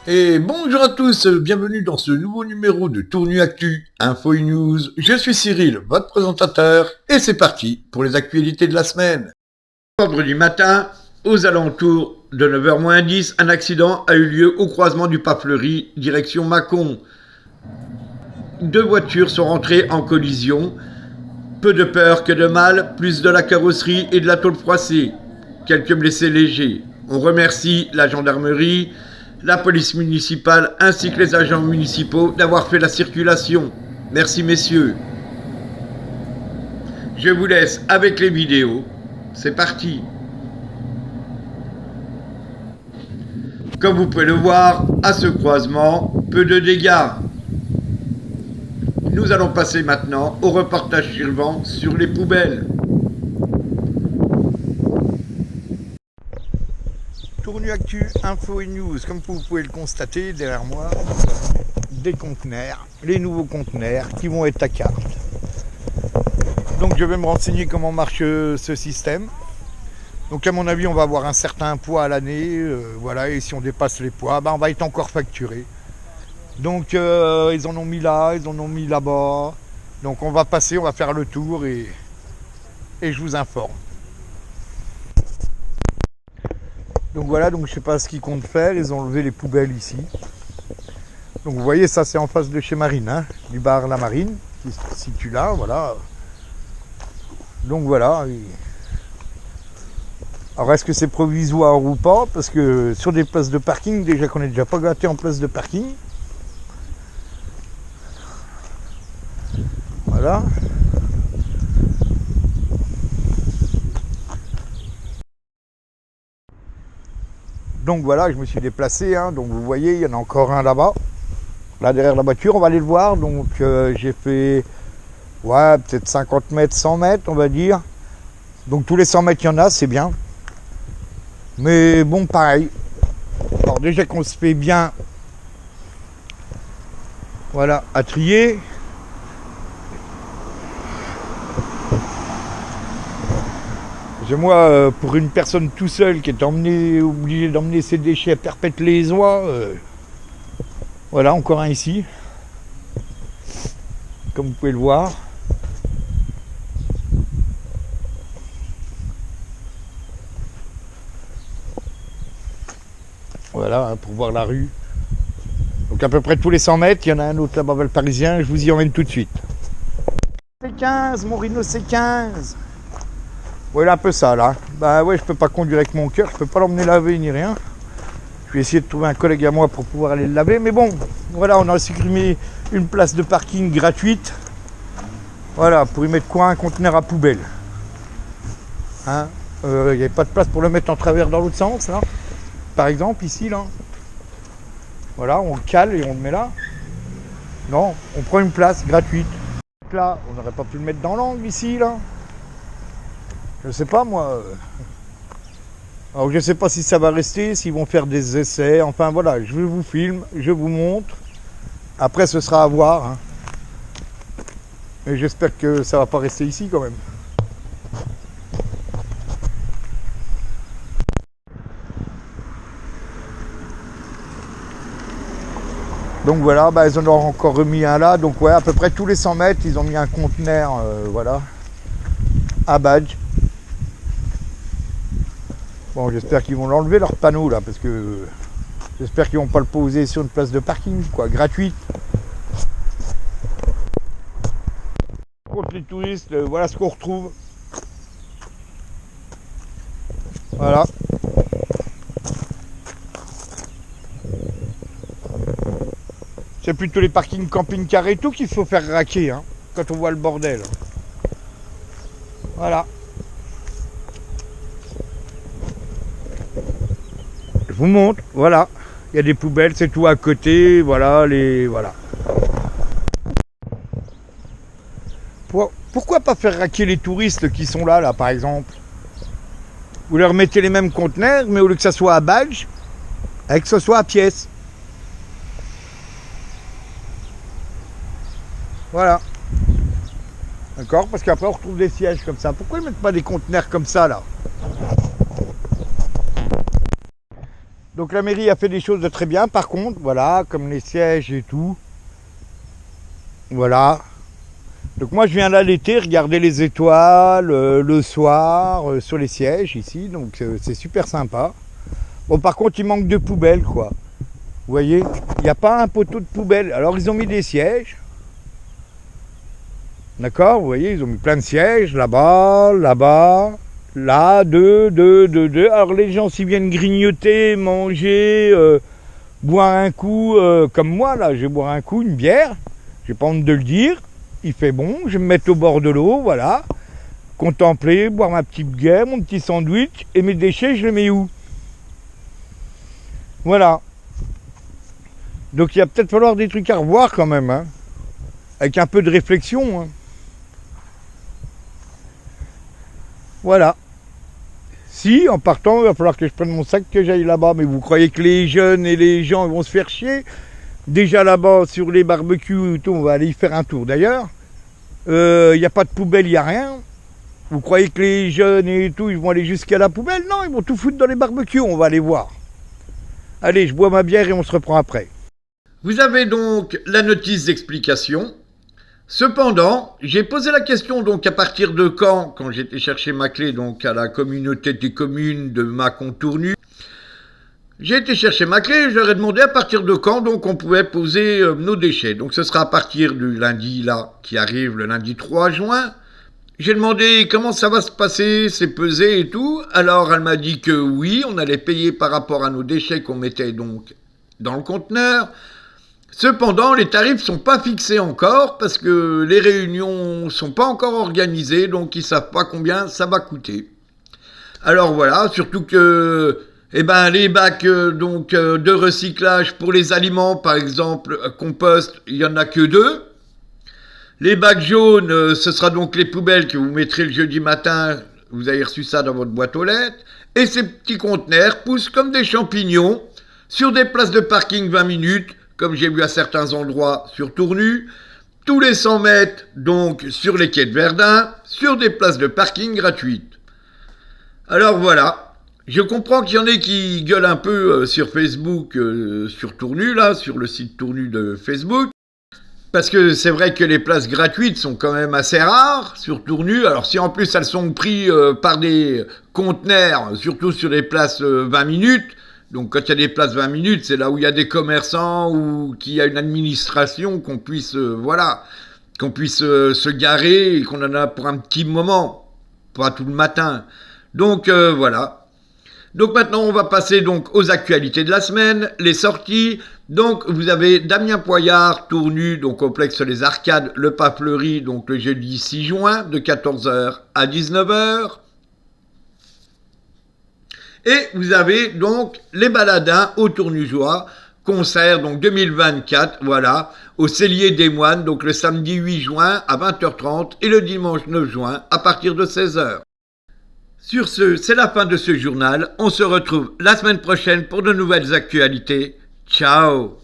Et bonjour à tous, bienvenue dans ce nouveau numéro de Tournu Actu, Info et News. Je suis Cyril, votre présentateur, et c'est parti pour les actualités de la semaine. Vendredi matin, aux alentours de 9h-10, un accident a eu lieu au croisement du Pas Fleuri, direction Mâcon. Deux voitures sont rentrées en collision. Peu de peur que de mal, plus de la carrosserie et de la tôle froissée. Quelques blessés légers. On remercie la gendarmerie, la police municipale ainsi que les agents municipaux d'avoir fait la circulation. Merci messieurs. Je vous laisse avec les vidéos. C'est parti. Comme vous pouvez le voir, à ce croisement, peu de dégâts. Nous allons passer maintenant au reportage suivant sur les poubelles. Tournu Actu, Info et News, comme vous pouvez le constater derrière moi, des conteneurs, les nouveaux conteneurs qui vont être à carte. Donc je vais me renseigner comment marche ce système. Donc à mon avis on va avoir un certain poids à l'année, voilà, et si on dépasse les poids, on va être encore facturé. Donc ils en ont mis là, ils en ont mis là-bas. Donc on va passer, on va faire le tour et je vous informe. Donc voilà, donc je sais pas ce qu'ils comptent faire, ils ont enlevé les poubelles ici. Donc vous voyez, ça c'est en face de chez Marine, hein, du bar La Marine, qui se situe là, voilà. Donc voilà. Alors est-ce que c'est provisoire ou pas? Parce que sur des places de parking, déjà qu'on est déjà pas gâté en place de parking. Voilà. Donc voilà, je me suis déplacé, hein, donc vous voyez, il y en a encore un là-bas, là derrière la voiture, on va aller le voir. Donc j'ai fait, ouais, peut-être 50 mètres, 100 mètres, on va dire. Donc tous les 100 mètres, il y en a, c'est bien. Mais bon, pareil. Alors déjà qu'on se fait bien, voilà, à trier. Moi, pour une personne tout seul qui est obligé d'emmener ses déchets à Perpète-les-Oies, voilà, encore un ici, comme vous pouvez le voir. Voilà, hein, pour voir la rue. Donc à peu près tous les 100 mètres, il y en a un autre là-bas, le Parisien, je vous y emmène tout de suite. C15, mon Renault C15. Voilà un peu ça là. Bah ouais, je peux pas conduire avec mon cœur, je peux pas l'emmener laver ni rien. Je vais essayer de trouver un collègue à moi pour pouvoir aller le laver. Mais bon, voilà, on a supprimé une place de parking gratuite. Voilà, pour y mettre quoi? Un conteneur à poubelle. Hein, il n'y avait pas de place pour le mettre en travers dans l'autre sens là. Par exemple, ici là. Voilà, on le cale et on le met là. Non, on prend une place gratuite. Là, on n'aurait pas pu le mettre dans l'angle ici là. Je sais pas moi. Alors je sais pas si ça va rester, s'ils vont faire des essais. Enfin voilà, je vous filme, je vous montre. Après ce sera à voir. Hein. Mais j'espère que ça va pas rester ici quand même. Donc voilà, ils en ont encore remis un là. Donc ouais, à peu près tous les 100 mètres, ils ont mis un conteneur, voilà, à badge. Bon, j'espère qu'ils vont l'enlever leur panneau là, parce que j'espère qu'ils vont pas le poser sur une place de parking, quoi, gratuite. Contre les touristes, voilà ce qu'on retrouve. Voilà. C'est plutôt les parkings camping-car et tout qu'il faut faire raquer, hein, quand on voit le bordel. Voilà. Je vous montre, voilà. Il y a des poubelles, c'est tout à côté, voilà, voilà. Pourquoi pas faire raquer les touristes qui sont là, par exemple? Vous leur mettez les mêmes conteneurs, mais au lieu que ça soit à badge, que ce soit à pièce. Voilà. D'accord? Parce qu'après on retrouve des sièges comme ça. Pourquoi ils mettent pas des conteneurs comme ça là? Donc la mairie a fait des choses de très bien, par contre, voilà, comme les sièges et tout. Voilà. Donc moi je viens là l'été regarder les étoiles le soir sur les sièges ici, donc c'est super sympa. Bon par contre il manque de poubelles quoi. Vous voyez, il n'y a pas un poteau de poubelle. Alors ils ont mis des sièges. D'accord, vous voyez, ils ont mis plein de sièges, là-bas, là-bas, là, deux. Alors les gens s'ils viennent grignoter, manger, boire un coup, comme moi là, je vais boire un coup, une bière, j'ai pas honte de le dire, il fait bon, je vais me mettre au bord de l'eau, voilà, contempler, boire ma petite bière, mon petit sandwich, et mes déchets, je les mets où? Voilà. Donc il va peut-être falloir des trucs à revoir quand même, hein, avec un peu de réflexion, hein. Voilà. Si, en partant, il va falloir que je prenne mon sac, que j'aille là-bas. Mais vous croyez que les jeunes et les gens vont se faire chier? Déjà là-bas, sur les barbecues et tout, on va aller y faire un tour d'ailleurs. Il n'y a pas de poubelle, il n'y a rien. Vous croyez que les jeunes et tout, ils vont aller jusqu'à la poubelle? Non, ils vont tout foutre dans les barbecues, on va aller voir. Allez, je bois ma bière et on se reprend après. Vous avez donc la notice d'explication. Cependant, j'ai posé la question donc à partir de quand j'étais chercher ma clé donc à la communauté des communes de Mâcon-Tournu. J'ai été chercher ma clé et je leur ai demandé à partir de quand donc on pouvait poser nos déchets. Donc ce sera à partir du lundi là qui arrive, le lundi 3 juin. J'ai demandé comment ça va se passer, c'est pesé et tout. Alors elle m'a dit que oui, on allait payer par rapport à nos déchets qu'on mettait donc dans le conteneur. Cependant, les tarifs sont pas fixés encore parce que les réunions sont pas encore organisées, donc ils savent pas combien ça va coûter. Alors voilà, surtout que les bacs de recyclage pour les aliments, par exemple compost, il y en a que 2. Les bacs jaunes, ce sera donc les poubelles que vous mettrez le jeudi matin. Vous avez reçu ça dans votre boîte aux lettres. Et ces petits conteneurs poussent comme des champignons sur des places de parking 20 minutes. Comme j'ai vu à certains endroits sur Tournu, tous les 100 mètres, donc sur les quais de Verdun, sur des places de parking gratuites. Alors voilà, je comprends qu'il y en ait qui gueulent un peu sur Facebook, sur Tournu, là, sur le site Tournu de Facebook, parce que c'est vrai que les places gratuites sont quand même assez rares sur Tournu. Alors si en plus elles sont prises par des conteneurs, surtout sur les places 20 minutes, donc quand il y a des places 20 minutes, c'est là où il y a des commerçants ou qu'il y a une administration qu'on puisse, se garer et qu'on en a pour un petit moment, pas tout le matin. Donc voilà. Donc maintenant on va passer donc aux actualités de la semaine, les sorties. Donc vous avez Damien Poyard, Tournu, donc complexe Les Arcades, le Pas Fleuri, donc le jeudi 6 juin de 14h à 19h. Et vous avez donc les Baladins au Tournujois, concert donc 2024, voilà, au Cellier des Moines, donc le samedi 8 juin à 20h30 et le dimanche 9 juin à partir de 16h. Sur ce, c'est la fin de ce journal. On se retrouve la semaine prochaine pour de nouvelles actualités. Ciao!